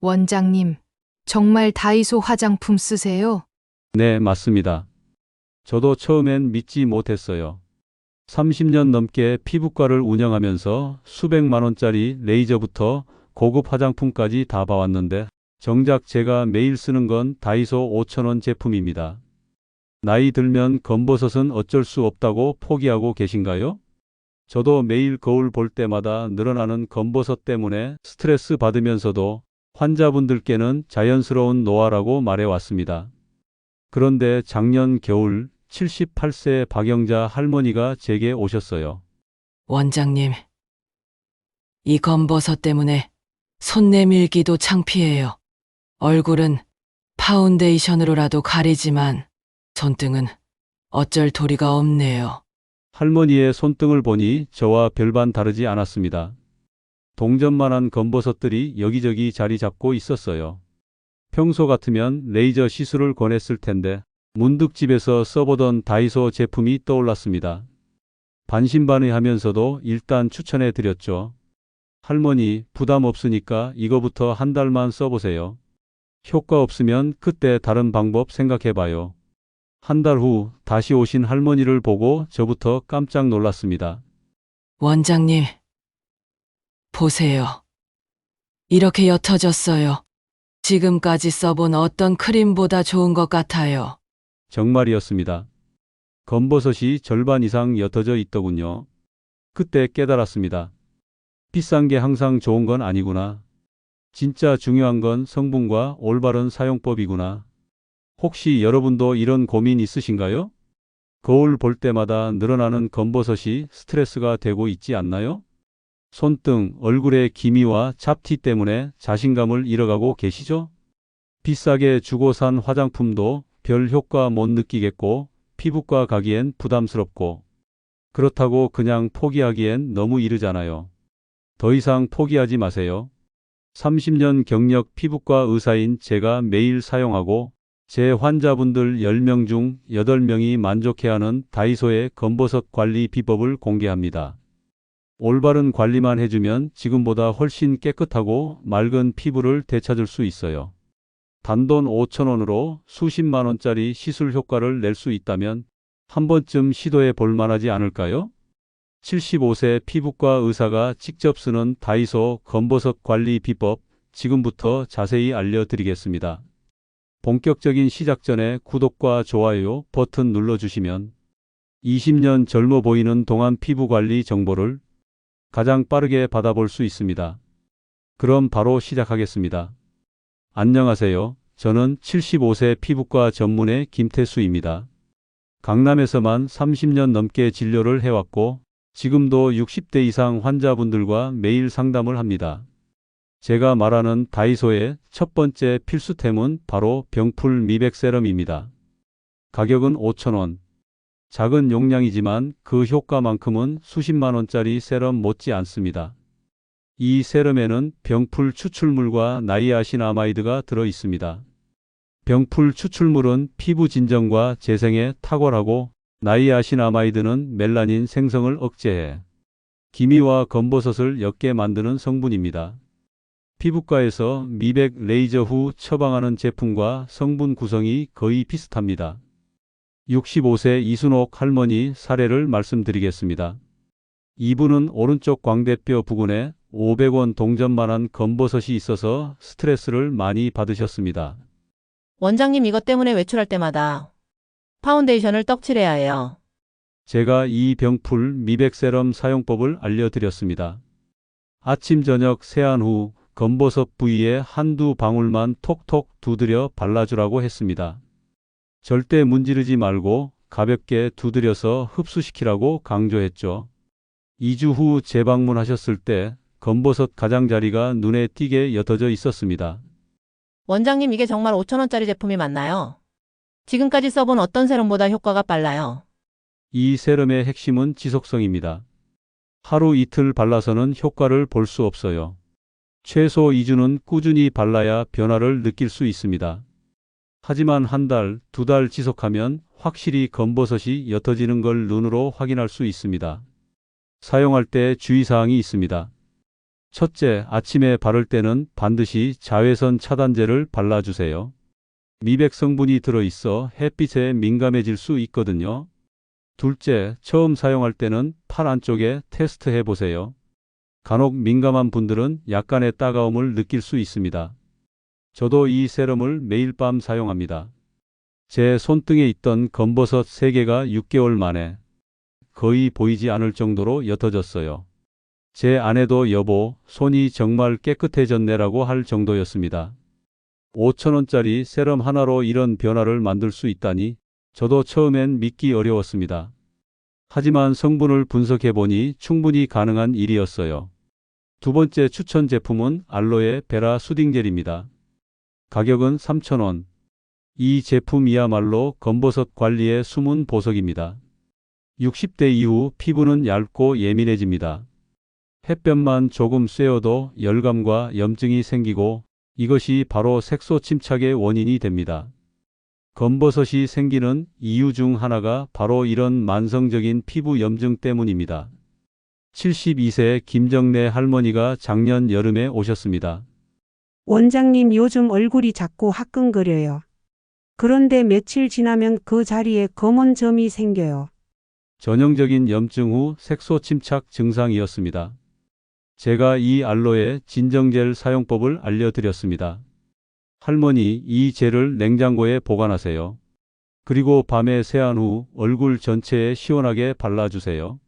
원장님, 정말 다이소 화장품 쓰세요? 네, 맞습니다. 저도 처음엔 믿지 못했어요. 30년 넘게 피부과를 운영하면서 수백만 원짜리 레이저부터 고급 화장품까지 다 봐왔는데 정작 제가 매일 쓰는 건 다이소 5,000원 제품입니다. 나이 들면 검버섯은 어쩔 수 없다고 포기하고 계신가요? 저도 매일 거울 볼 때마다 늘어나는 검버섯 때문에 스트레스 받으면서도 환자분들께는 자연스러운 노화라고 말해왔습니다. 그런데 작년 겨울 78세 박영자 할머니가 제게 오셨어요. 원장님, 이 검버섯 때문에 손 내밀기도 창피해요. 얼굴은 파운데이션으로라도 가리지만 손등은 어쩔 도리가 없네요. 할머니의 손등을 보니 저와 별반 다르지 않았습니다. 동전만한 검버섯들이 여기저기 자리 잡고 있었어요. 평소 같으면 레이저 시술을 권했을 텐데 문득 집에서 써보던 다이소 제품이 떠올랐습니다. 반신반의하면서도 일단 추천해 드렸죠. 할머니, 부담 없으니까 이거부터 한 달만 써보세요. 효과 없으면 그때 다른 방법 생각해 봐요. 한 달 후 다시 오신 할머니를 보고 저부터 깜짝 놀랐습니다. 원장님, 보세요. 이렇게 옅어졌어요. 지금까지 써본 어떤 크림보다 좋은 것 같아요. 정말이었습니다. 검버섯이 절반 이상 옅어져 있더군요. 그때 깨달았습니다. 비싼 게 항상 좋은 건 아니구나. 진짜 중요한 건 성분과 올바른 사용법이구나. 혹시 여러분도 이런 고민 있으신가요? 거울 볼 때마다 늘어나는 검버섯이 스트레스가 되고 있지 않나요? 손등, 얼굴의 기미와 잡티 때문에 자신감을 잃어가고 계시죠? 비싸게 주고 산 화장품도 별 효과 못 느끼겠고 피부과 가기엔 부담스럽고 그렇다고 그냥 포기하기엔 너무 이르잖아요. 더 이상 포기하지 마세요. 30년 경력 피부과 의사인 제가 매일 사용하고 제 환자분들 10명 중 8명이 만족해하는 다이소의 검버섯 관리 비법을 공개합니다. 올바른 관리만 해주면 지금보다 훨씬 깨끗하고 맑은 피부를 되찾을 수 있어요. 단돈 5,000원으로 수십만 원짜리 시술 효과를 낼 수 있다면 한 번쯤 시도해 볼 만하지 않을까요? 75세 피부과 의사가 직접 쓰는 다이소 검버섯 관리 비법 지금부터 자세히 알려드리겠습니다. 본격적인 시작 전에 구독과 좋아요 버튼 눌러주시면 20년 젊어 보이는 동안 피부 관리 정보를 가장 빠르게 받아볼 수 있습니다. 그럼 바로 시작하겠습니다. 안녕하세요. 저는 75세 피부과 전문의 김태수입니다. 강남에서만 30년 넘게 진료를 해왔고 지금도 60대 이상 환자분들과 매일 상담을 합니다. 제가 말하는 다이소의 첫 번째 필수템은 바로 병풀 미백 세럼입니다. 가격은 5,000원. 작은 용량이지만 그 효과만큼은 수십만 원짜리 세럼 못지 않습니다. 이 세럼에는 병풀 추출물과 나이아신아마이드가 들어 있습니다. 병풀 추출물은 피부 진정과 재생에 탁월하고 나이아신아마이드는 멜라닌 생성을 억제해 기미와 검버섯을 옅게 만드는 성분입니다. 피부과에서 미백 레이저 후 처방하는 제품과 성분 구성이 거의 비슷합니다. 65세 이순옥 할머니 사례를 말씀드리겠습니다. 이분은 오른쪽 광대뼈 부근에 500원 동전만한 검버섯이 있어서 스트레스를 많이 받으셨습니다. 원장님 이것 때문에 외출할 때마다 파운데이션을 떡칠해야 해요. 제가 이 병풀 미백 세럼 사용법을 알려드렸습니다. 아침 저녁 세안 후 검버섯 부위에 한두 방울만 톡톡 두드려 발라주라고 했습니다. 절대 문지르지 말고 가볍게 두드려서 흡수시키라고 강조했죠. 2주 후 재방문하셨을 때 검버섯 가장자리가 눈에 띄게 옅어져 있었습니다. 원장님 이게 정말 5,000원짜리 제품이 맞나요? 지금까지 써본 어떤 세럼보다 효과가 빨라요. 이 세럼의 핵심은 지속성입니다. 하루 이틀 발라서는 효과를 볼 수 없어요. 최소 2주는 꾸준히 발라야 변화를 느낄 수 있습니다. 하지만 한 달, 두 달 지속하면 확실히 검버섯이 옅어지는 걸 눈으로 확인할 수 있습니다. 사용할 때 주의사항이 있습니다. 첫째, 아침에 바를 때는 반드시 자외선 차단제를 발라주세요. 미백 성분이 들어있어 햇빛에 민감해질 수 있거든요. 둘째, 처음 사용할 때는 팔 안쪽에 테스트해 보세요. 간혹 민감한 분들은 약간의 따가움을 느낄 수 있습니다. 저도 이 세럼을 매일 밤 사용합니다. 제 손등에 있던 검버섯 3개가 6개월 만에 거의 보이지 않을 정도로 옅어졌어요. 제 아내도 여보, 손이 정말 깨끗해졌네라고 할 정도였습니다. 5,000원짜리 세럼 하나로 이런 변화를 만들 수 있다니 저도 처음엔 믿기 어려웠습니다. 하지만 성분을 분석해보니 충분히 가능한 일이었어요. 두 번째 추천 제품은 알로에 베라 수딩젤입니다. 가격은 3,000원. 이 제품이야말로 검버섯 관리의 숨은 보석입니다. 60대 이후 피부는 얇고 예민해집니다. 햇볕만 조금 쐬어도 열감과 염증이 생기고 이것이 바로 색소 침착의 원인이 됩니다. 검버섯이 생기는 이유 중 하나가 바로 이런 만성적인 피부 염증 때문입니다. 72세 김정래 할머니가 작년 여름에 오셨습니다. 원장님, 요즘 얼굴이 자꾸 화끈거려요. 그런데 며칠 지나면 그 자리에 검은 점이 생겨요. 전형적인 염증 후 색소 침착 증상이었습니다. 제가 이 알로에 진정젤 사용법을 알려드렸습니다. 할머니, 이 젤을 냉장고에 보관하세요. 그리고 밤에 세안 후 얼굴 전체에 시원하게 발라주세요.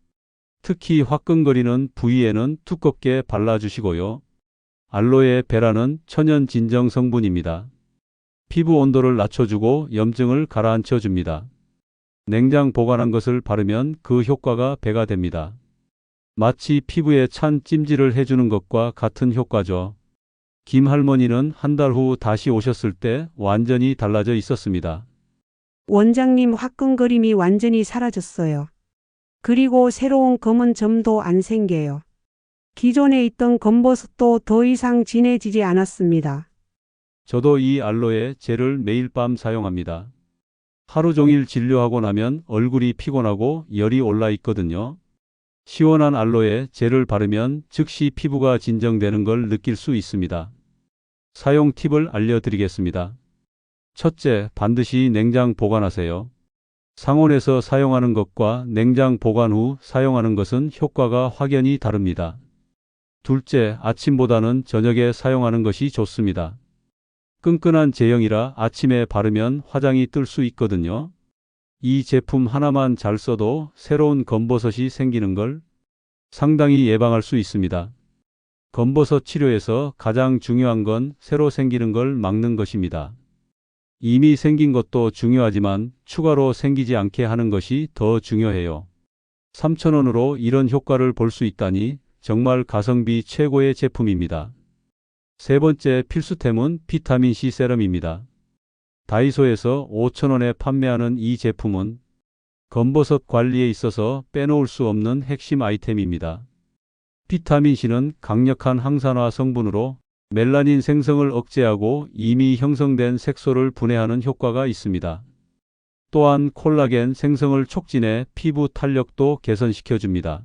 특히 화끈거리는 부위에는 두껍게 발라주시고요. 알로에 베라는 천연 진정 성분입니다. 피부 온도를 낮춰주고 염증을 가라앉혀 줍니다. 냉장 보관한 것을 바르면 그 효과가 배가 됩니다. 마치 피부에 찬 찜질을 해주는 것과 같은 효과죠. 김 할머니는 한 달 후 다시 오셨을 때 완전히 달라져 있었습니다. 원장님, 화끈거림이 완전히 사라졌어요. 그리고 새로운 검은 점도 안 생겨요. 기존에 있던 검버섯도 더 이상 진해지지 않았습니다. 저도 이 알로에 젤을 매일 밤 사용합니다. 하루 종일 진료하고 나면 얼굴이 피곤하고 열이 올라 있거든요. 시원한 알로에 젤을 바르면 즉시 피부가 진정되는 걸 느낄 수 있습니다. 사용 팁을 알려드리겠습니다. 첫째, 반드시 냉장 보관하세요. 상온에서 사용하는 것과 냉장 보관 후 사용하는 것은 효과가 확연히 다릅니다. 둘째, 아침보다는 저녁에 사용하는 것이 좋습니다. 끈끈한 제형이라 아침에 바르면 화장이 뜰 수 있거든요. 이 제품 하나만 잘 써도 새로운 검버섯이 생기는 걸 상당히 예방할 수 있습니다. 검버섯 치료에서 가장 중요한 건 새로 생기는 걸 막는 것입니다. 이미 생긴 것도 중요하지만 추가로 생기지 않게 하는 것이 더 중요해요. 3,000원으로 이런 효과를 볼 수 있다니 정말 가성비 최고의 제품입니다. 세 번째 필수템은 비타민C 세럼입니다. 다이소에서 5,000원에 판매하는 이 제품은 검버섯 관리에 있어서 빼놓을 수 없는 핵심 아이템입니다. 비타민C는 강력한 항산화 성분으로 멜라닌 생성을 억제하고 이미 형성된 색소를 분해하는 효과가 있습니다. 또한 콜라겐 생성을 촉진해 피부 탄력도 개선시켜줍니다.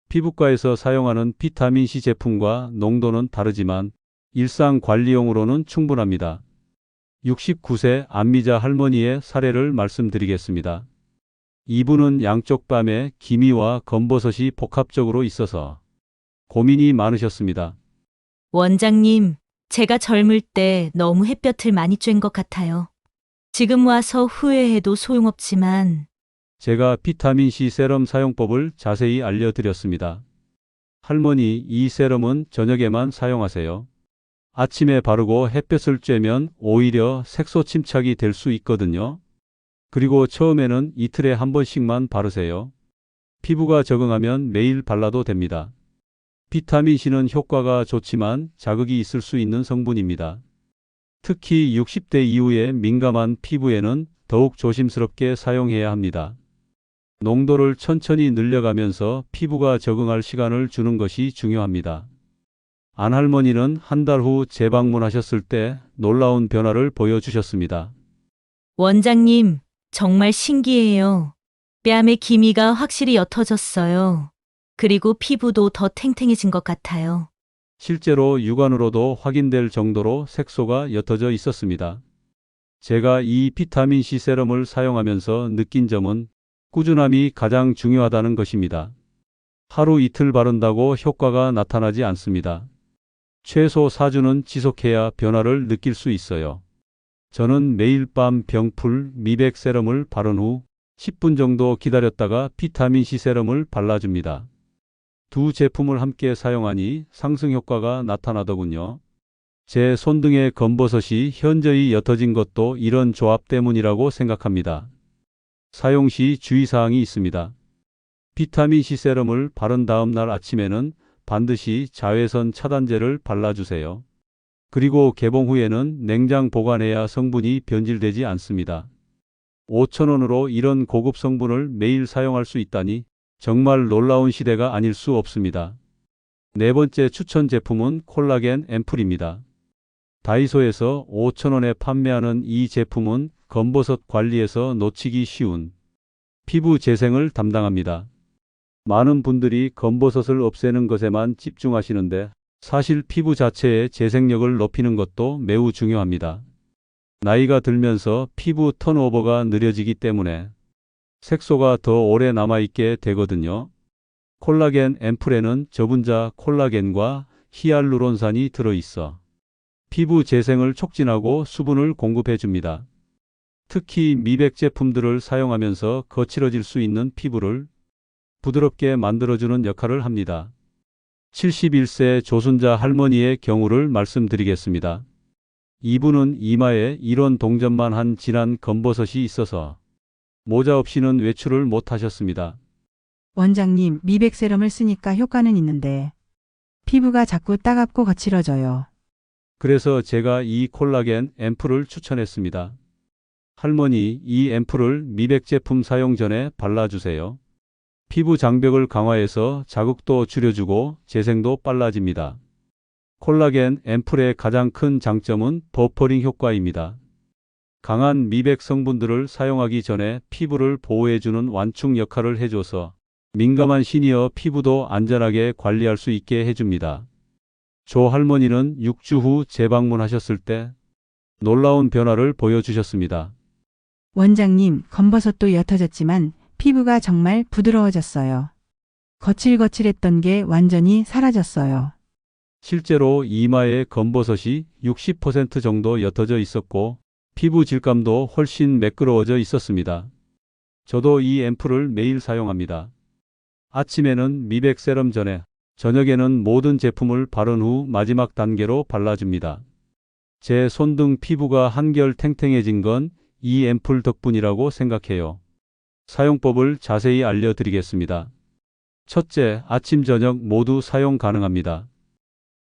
피부과에서 사용하는 비타민C 제품과 농도는 다르지만 일상 관리용으로는 충분합니다. 69세 안미자 할머니의 사례를 말씀드리겠습니다. 이분은 양쪽 뺨에 기미와 검버섯이 복합적으로 있어서 고민이 많으셨습니다. 원장님, 제가 젊을 때 너무 햇볕을 많이 쬐은 것 같아요. 지금 와서 후회해도 소용없지만 제가 비타민C 세럼 사용법을 자세히 알려드렸습니다. 할머니, 이 세럼은 저녁에만 사용하세요. 아침에 바르고 햇볕을 쬐면 오히려 색소 침착이 될 수 있거든요. 그리고 처음에는 이틀에 한 번씩만 바르세요. 피부가 적응하면 매일 발라도 됩니다. 비타민C는 효과가 좋지만 자극이 있을 수 있는 성분입니다. 특히 60대 이후에 민감한 피부에는 더욱 조심스럽게 사용해야 합니다. 농도를 천천히 늘려가면서 피부가 적응할 시간을 주는 것이 중요합니다. 안 할머니는 한 달 후 재방문하셨을 때 놀라운 변화를 보여주셨습니다. 원장님, 정말 신기해요. 뺨의 기미가 확실히 옅어졌어요. 그리고 피부도 더 탱탱해진 것 같아요. 실제로 육안으로도 확인될 정도로 색소가 옅어져 있었습니다. 제가 이 비타민C 세럼을 사용하면서 느낀 점은 꾸준함이 가장 중요하다는 것입니다. 하루 이틀 바른다고 효과가 나타나지 않습니다. 최소 4주는 지속해야 변화를 느낄 수 있어요. 저는 매일 밤 병풀 미백 세럼을 바른 후 10분 정도 기다렸다가 비타민C 세럼을 발라줍니다. 두 제품을 함께 사용하니 상승 효과가 나타나더군요. 제 손등의 검버섯이 현저히 옅어진 것도 이런 조합 때문이라고 생각합니다. 사용 시 주의사항이 있습니다. 비타민C 세럼을 바른 다음 날 아침에는 반드시 자외선 차단제를 발라주세요. 그리고 개봉 후에는 냉장 보관해야 성분이 변질되지 않습니다. 5,000원으로 이런 고급 성분을 매일 사용할 수 있다니 정말 놀라운 시대가 아닐 수 없습니다. 네 번째 추천 제품은 콜라겐 앰플입니다. 다이소에서 5,000원에 판매하는 이 제품은 검버섯 관리에서 놓치기 쉬운 피부 재생을 담당합니다. 많은 분들이 검버섯을 없애는 것에만 집중하시는데 사실 피부 자체의 재생력을 높이는 것도 매우 중요합니다. 나이가 들면서 피부 턴오버가 느려지기 때문에 색소가 더 오래 남아있게 되거든요. 콜라겐 앰플에는 저분자 콜라겐과 히알루론산이 들어있어 피부 재생을 촉진하고 수분을 공급해 줍니다. 특히 미백 제품들을 사용하면서 거칠어질 수 있는 피부를 부드럽게 만들어주는 역할을 합니다. 71세 조순자 할머니의 경우를 말씀드리겠습니다. 이분은 이마에 이런 동전만 한 진한 검버섯이 있어서 모자 없이는 외출을 못 하셨습니다. 원장님, 미백 세럼을 쓰니까 효과는 있는데 피부가 자꾸 따갑고 거칠어져요. 그래서 제가 이 콜라겐 앰플을 추천했습니다. 할머니, 이 앰플을 미백 제품 사용 전에 발라주세요. 피부 장벽을 강화해서 자극도 줄여주고 재생도 빨라집니다. 콜라겐 앰플의 가장 큰 장점은 버퍼링 효과입니다. 강한 미백 성분들을 사용하기 전에 피부를 보호해주는 완충 역할을 해줘서 민감한 시니어 피부도 안전하게 관리할 수 있게 해줍니다. 조 할머니는 6주 후 재방문하셨을 때 놀라운 변화를 보여주셨습니다. 원장님, 검버섯도 옅어졌지만 피부가 정말 부드러워졌어요. 거칠거칠했던 게 완전히 사라졌어요. 실제로 이마에 검버섯이 60% 정도 옅어져 있었고 피부 질감도 훨씬 매끄러워져 있었습니다. 저도 이 앰플을 매일 사용합니다. 아침에는 미백 세럼 전에, 저녁에는 모든 제품을 바른 후 마지막 단계로 발라줍니다. 제 손등 피부가 한결 탱탱해진 건 이 앰플 덕분이라고 생각해요. 사용법을 자세히 알려드리겠습니다. 첫째, 아침 저녁 모두 사용 가능합니다.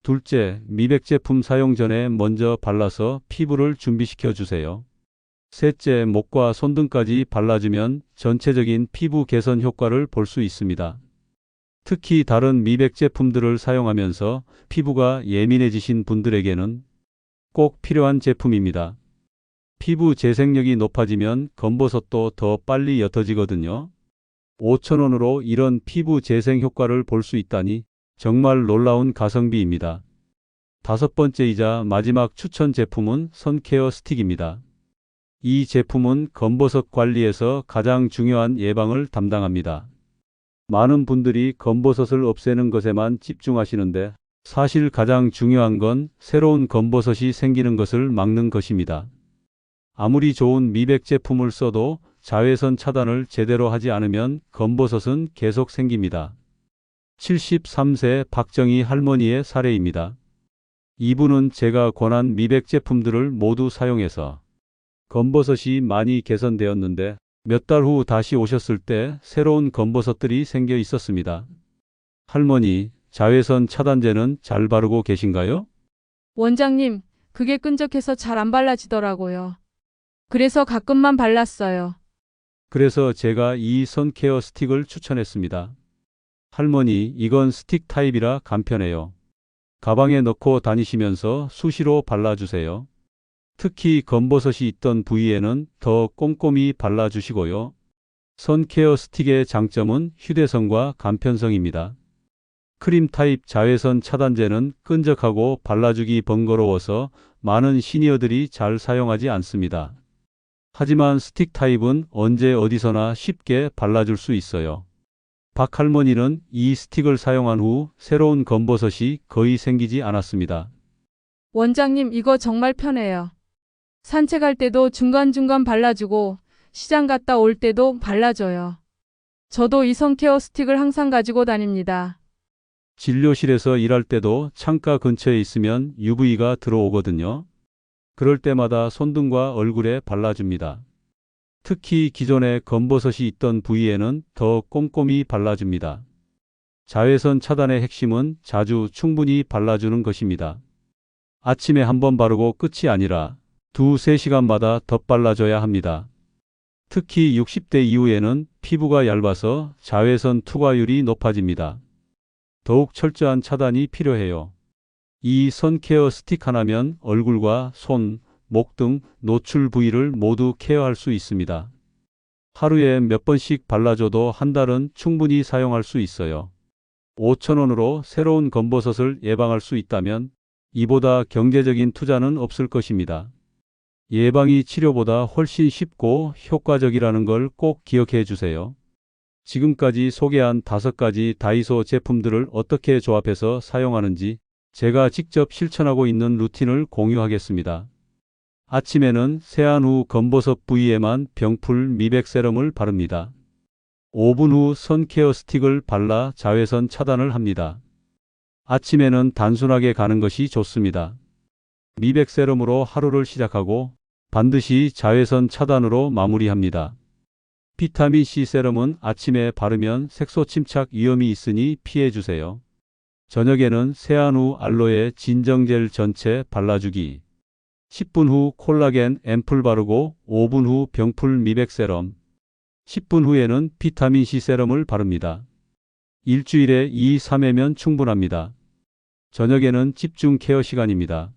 둘째, 미백 제품 사용 전에 먼저 발라서 피부를 준비시켜 주세요. 셋째, 목과 손등까지 발라주면 전체적인 피부 개선 효과를 볼 수 있습니다. 특히 다른 미백 제품들을 사용하면서 피부가 예민해지신 분들에게는 꼭 필요한 제품입니다. 피부 재생력이 높아지면 검버섯도 더 빨리 옅어지거든요. 5,000원으로 이런 피부 재생 효과를 볼 수 있다니 정말 놀라운 가성비입니다. 다섯 번째이자 마지막 추천 제품은 선케어 스틱입니다. 이 제품은 검버섯 관리에서 가장 중요한 예방을 담당합니다. 많은 분들이 검버섯을 없애는 것에만 집중하시는데 사실 가장 중요한 건 새로운 검버섯이 생기는 것을 막는 것입니다. 아무리 좋은 미백 제품을 써도 자외선 차단을 제대로 하지 않으면 검버섯은 계속 생깁니다. 73세 박정희 할머니의 사례입니다. 이분은 제가 권한 미백 제품들을 모두 사용해서 검버섯이 많이 개선되었는데 몇 달 후 다시 오셨을 때 새로운 검버섯들이 생겨 있었습니다. 할머니, 자외선 차단제는 잘 바르고 계신가요? 원장님, 그게 끈적해서 잘 안 발라지더라고요. 그래서 가끔만 발랐어요. 그래서 제가 이 선케어 스틱을 추천했습니다. 할머니, 이건 스틱 타입이라 간편해요. 가방에 넣고 다니시면서 수시로 발라주세요. 특히 검버섯이 있던 부위에는 더 꼼꼼히 발라주시고요. 선케어 스틱의 장점은 휴대성과 간편성입니다. 크림 타입 자외선 차단제는 끈적하고 발라주기 번거로워서 많은 시니어들이 잘 사용하지 않습니다. 하지만 스틱 타입은 언제 어디서나 쉽게 발라줄 수 있어요. 박 할머니는 이 스틱을 사용한 후 새로운 검버섯이 거의 생기지 않았습니다. 원장님, 이거 정말 편해요. 산책할 때도 중간중간 발라주고 시장 갔다 올 때도 발라줘요. 저도 이 선케어 스틱을 항상 가지고 다닙니다. 진료실에서 일할 때도 창가 근처에 있으면 UV가 들어오거든요. 그럴 때마다 손등과 얼굴에 발라줍니다. 특히 기존에 검버섯이 있던 부위에는 더 꼼꼼히 발라줍니다. 자외선 차단의 핵심은 자주 충분히 발라주는 것입니다. 아침에 한번 바르고 끝이 아니라 2~3시간마다 덧발라줘야 합니다. 특히 60대 이후에는 피부가 얇아서 자외선 투과율이 높아집니다. 더욱 철저한 차단이 필요해요. 이 선케어 스틱 하나면 얼굴과 손, 목 등 노출 부위를 모두 케어할 수 있습니다. 하루에 몇 번씩 발라줘도 한 달은 충분히 사용할 수 있어요. 5,000원으로 새로운 검버섯을 예방할 수 있다면 이보다 경제적인 투자는 없을 것입니다. 예방이 치료보다 훨씬 쉽고 효과적이라는 걸 꼭 기억해 주세요. 지금까지 소개한 5가지 다이소 제품들을 어떻게 조합해서 사용하는지 제가 직접 실천하고 있는 루틴을 공유하겠습니다. 아침에는 세안 후 검버섯 부위에만 병풀 미백 세럼을 바릅니다. 5분 후 선케어 스틱을 발라 자외선 차단을 합니다. 아침에는 단순하게 가는 것이 좋습니다. 미백 세럼으로 하루를 시작하고 반드시 자외선 차단으로 마무리합니다. 비타민C 세럼은 아침에 바르면 색소 침착 위험이 있으니 피해주세요. 저녁에는 세안 후 알로에 진정젤 전체 발라주기. 10분 후 콜라겐 앰플 바르고 5분 후 병풀 미백 세럼. 10분 후에는 비타민C 세럼을 바릅니다. 일주일에 2~3회면 충분합니다. 저녁에는 집중 케어 시간입니다.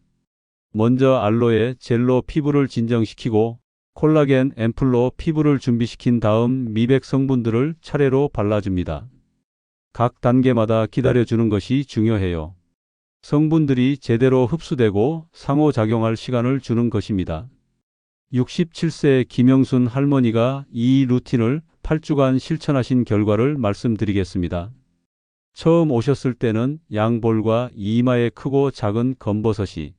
먼저 알로에 젤로 피부를 진정시키고 콜라겐 앰플로 피부를 준비시킨 다음 미백 성분들을 차례로 발라줍니다. 각 단계마다 기다려주는 것이 중요해요. 성분들이 제대로 흡수되고 상호작용할 시간을 주는 것입니다. 67세 김영순 할머니가 이 루틴을 8주간 실천하신 결과를 말씀드리겠습니다. 처음 오셨을 때는 양볼과 이마에 크고 작은 검버섯이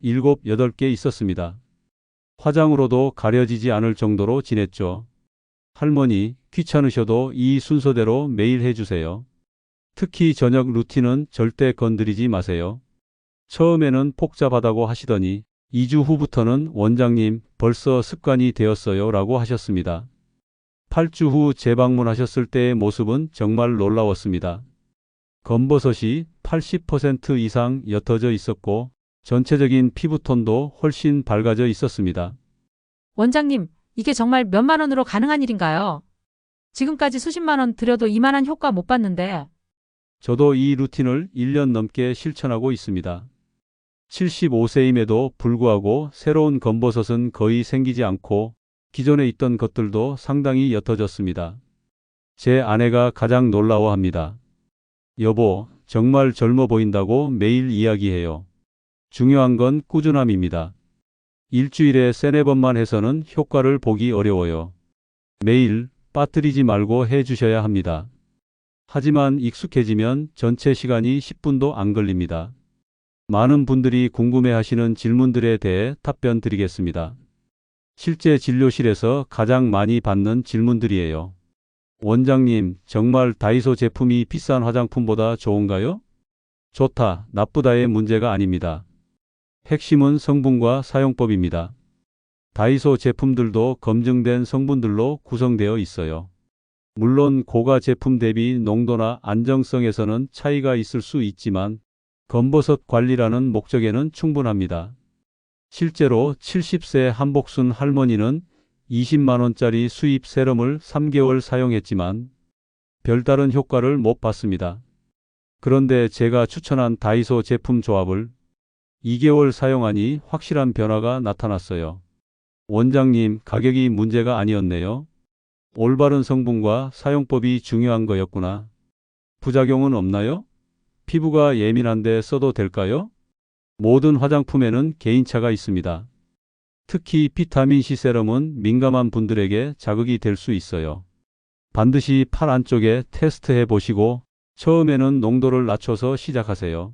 7, 8개 있었습니다. 화장으로도 가려지지 않을 정도로 진했죠. 할머니, 귀찮으셔도 이 순서대로 매일 해주세요. 특히 저녁 루틴은 절대 건드리지 마세요. 처음에는 복잡하다고 하시더니 2주 후부터는 원장님 벌써 습관이 되었어요 라고 하셨습니다. 8주 후 재방문하셨을 때의 모습은 정말 놀라웠습니다. 검버섯이 80% 이상 옅어져 있었고 전체적인 피부톤도 훨씬 밝아져 있었습니다. 원장님, 이게 정말 몇만 원으로 가능한 일인가요? 지금까지 수십만 원 들여도 이만한 효과 못 봤는데. 저도 이 루틴을 1년 넘게 실천하고 있습니다. 75세임에도 불구하고 새로운 검버섯은 거의 생기지 않고 기존에 있던 것들도 상당히 옅어졌습니다. 제 아내가 가장 놀라워합니다. 여보, 정말 젊어 보인다고 매일 이야기해요. 중요한 건 꾸준함입니다. 일주일에 3~4번만 해서는 효과를 보기 어려워요. 매일 빠뜨리지 말고 해주셔야 합니다. 하지만 익숙해지면 전체 시간이 10분도 안 걸립니다. 많은 분들이 궁금해하시는 질문들에 대해 답변 드리겠습니다. 실제 진료실에서 가장 많이 받는 질문들이에요. 원장님, 정말 다이소 제품이 비싼 화장품보다 좋은가요? 좋다, 나쁘다의 문제가 아닙니다. 핵심은 성분과 사용법입니다. 다이소 제품들도 검증된 성분들로 구성되어 있어요. 물론 고가 제품 대비 농도나 안정성에서는 차이가 있을 수 있지만 검버섯 관리라는 목적에는 충분합니다. 실제로 70세 한복순 할머니는 20만 원짜리 수입 세럼을 3개월 사용했지만 별다른 효과를 못 봤습니다. 그런데 제가 추천한 다이소 제품 조합을 2개월 사용하니 확실한 변화가 나타났어요. 원장님, 가격이 문제가 아니었네요. 올바른 성분과 사용법이 중요한 거였구나. 부작용은 없나요? 피부가 예민한데 써도 될까요? 모든 화장품에는 개인차가 있습니다. 특히 비타민C 세럼은 민감한 분들에게 자극이 될 수 있어요. 반드시 팔 안쪽에 테스트해 보시고 처음에는 농도를 낮춰서 시작하세요.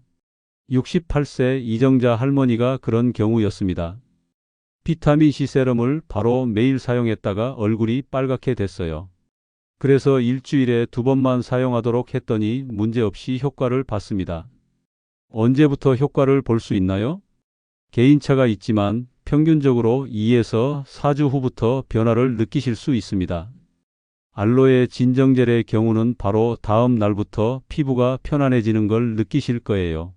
68세 이정자 할머니가 그런 경우였습니다. 비타민C 세럼을 바로 매일 사용했다가 얼굴이 빨갛게 됐어요. 그래서 일주일에 2번만 사용하도록 했더니 문제없이 효과를 봤습니다. 언제부터 효과를 볼 수 있나요? 개인차가 있지만 평균적으로 2에서 4주 후부터 변화를 느끼실 수 있습니다. 알로에 진정젤의 경우는 바로 다음 날부터 피부가 편안해지는 걸 느끼실 거예요.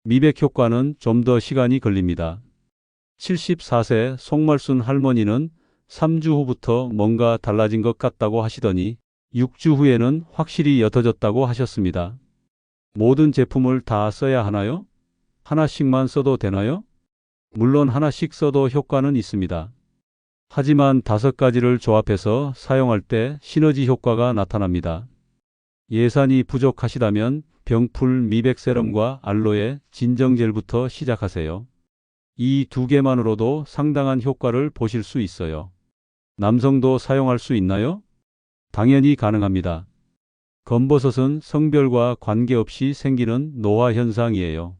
미백 효과는 좀 더 시간이 걸립니다. 74세 송말순 할머니는 3주 후부터 뭔가 달라진 것 같다고 하시더니 6주 후에는 확실히 옅어졌다고 하셨습니다. 모든 제품을 다 써야 하나요? 하나씩만 써도 되나요? 물론 하나씩 써도 효과는 있습니다. 하지만 5가지를 조합해서 사용할 때 시너지 효과가 나타납니다. 예산이 부족하시다면 병풀 미백 세럼과 알로에 진정젤부터 시작하세요. 이 2개만으로도 상당한 효과를 보실 수 있어요. 남성도 사용할 수 있나요? 당연히 가능합니다. 검버섯은 성별과 관계없이 생기는 노화 현상이에요.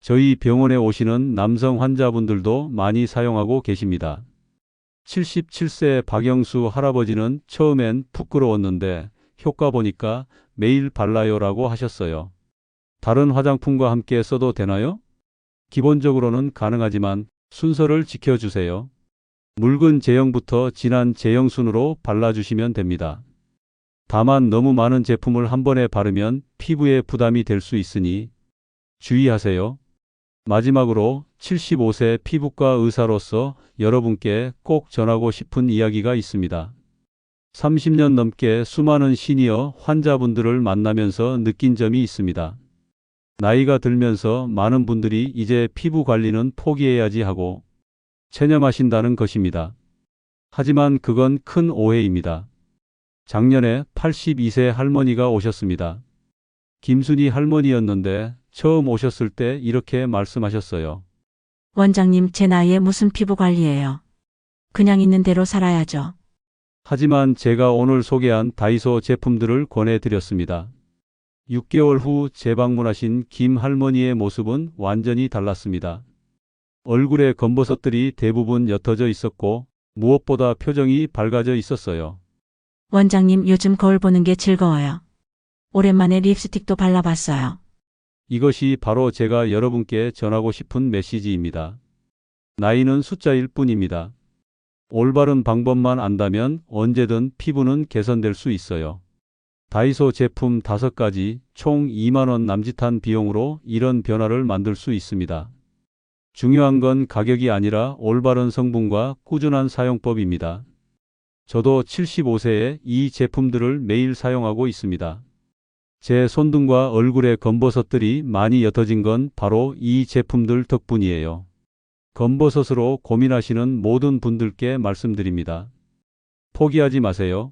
저희 병원에 오시는 남성 환자분들도 많이 사용하고 계십니다. 77세 박영수 할아버지는 처음엔 부끄러웠는데 효과 보니까 매일 발라요라고 하셨어요. 다른 화장품과 함께 써도 되나요? 기본적으로는 가능하지만 순서를 지켜주세요. 묽은 제형부터 진한 제형순으로 발라주시면 됩니다. 다만 너무 많은 제품을 한 번에 바르면 피부에 부담이 될 수 있으니 주의하세요. 마지막으로 75세 피부과 의사로서 여러분께 꼭 전하고 싶은 이야기가 있습니다. 30년 넘게 수많은 시니어 환자분들을 만나면서 느낀 점이 있습니다. 나이가 들면서 많은 분들이 이제 피부 관리는 포기해야지 하고 체념하신다는 것입니다. 하지만 그건 큰 오해입니다. 작년에 82세 할머니가 오셨습니다. 김순희 할머니였는데 처음 오셨을 때 이렇게 말씀하셨어요. 원장님, 제 나이에 무슨 피부 관리예요? 그냥 있는 대로 살아야죠. 하지만 제가 오늘 소개한 다이소 제품들을 권해드렸습니다. 6개월 후 재방문하신 김 할머니의 모습은 완전히 달랐습니다. 얼굴에 검버섯들이 대부분 옅어져 있었고 무엇보다 표정이 밝아져 있었어요. 원장님, 요즘 거울 보는 게 즐거워요. 오랜만에 립스틱도 발라봤어요. 이것이 바로 제가 여러분께 전하고 싶은 메시지입니다. 나이는 숫자일 뿐입니다. 올바른 방법만 안다면 언제든 피부는 개선될 수 있어요. 다이소 제품 5가지 총 2만 원 남짓한 비용으로 이런 변화를 만들 수 있습니다. 중요한 건 가격이 아니라 올바른 성분과 꾸준한 사용법입니다. 저도 75세에 이 제품들을 매일 사용하고 있습니다. 제 손등과 얼굴의 검버섯들이 많이 옅어진 건 바로 이 제품들 덕분이에요. 검버섯으로 고민하시는 모든 분들께 말씀드립니다. 포기하지 마세요.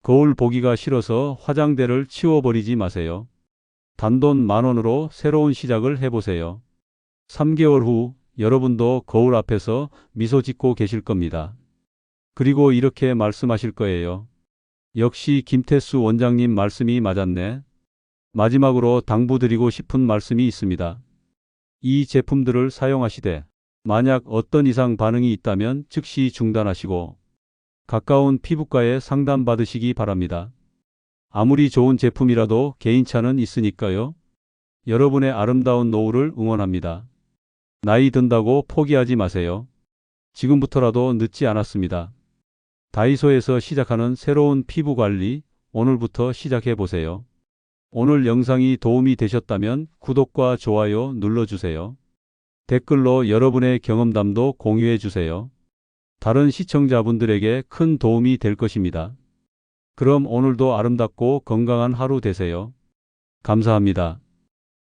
거울 보기가 싫어서 화장대를 치워버리지 마세요. 단돈 10,000원으로 새로운 시작을 해보세요. 3개월 후 여러분도 거울 앞에서 미소 짓고 계실 겁니다. 그리고 이렇게 말씀하실 거예요. 역시 김태수 원장님 말씀이 맞았네. 마지막으로 당부드리고 싶은 말씀이 있습니다. 이 제품들을 사용하시되 만약 어떤 이상 반응이 있다면 즉시 중단하시고 가까운 피부과에 상담받으시기 바랍니다. 아무리 좋은 제품이라도 개인차는 있으니까요. 여러분의 아름다운 노후를 응원합니다. 나이 든다고 포기하지 마세요. 지금부터라도 늦지 않았습니다. 다이소에서 시작하는 새로운 피부 관리 오늘부터 시작해 보세요. 오늘 영상이 도움이 되셨다면 구독과 좋아요 눌러주세요. 댓글로 여러분의 경험담도 공유해 주세요. 다른 시청자분들에게 큰 도움이 될 것입니다. 그럼 오늘도 아름답고 건강한 하루 되세요. 감사합니다.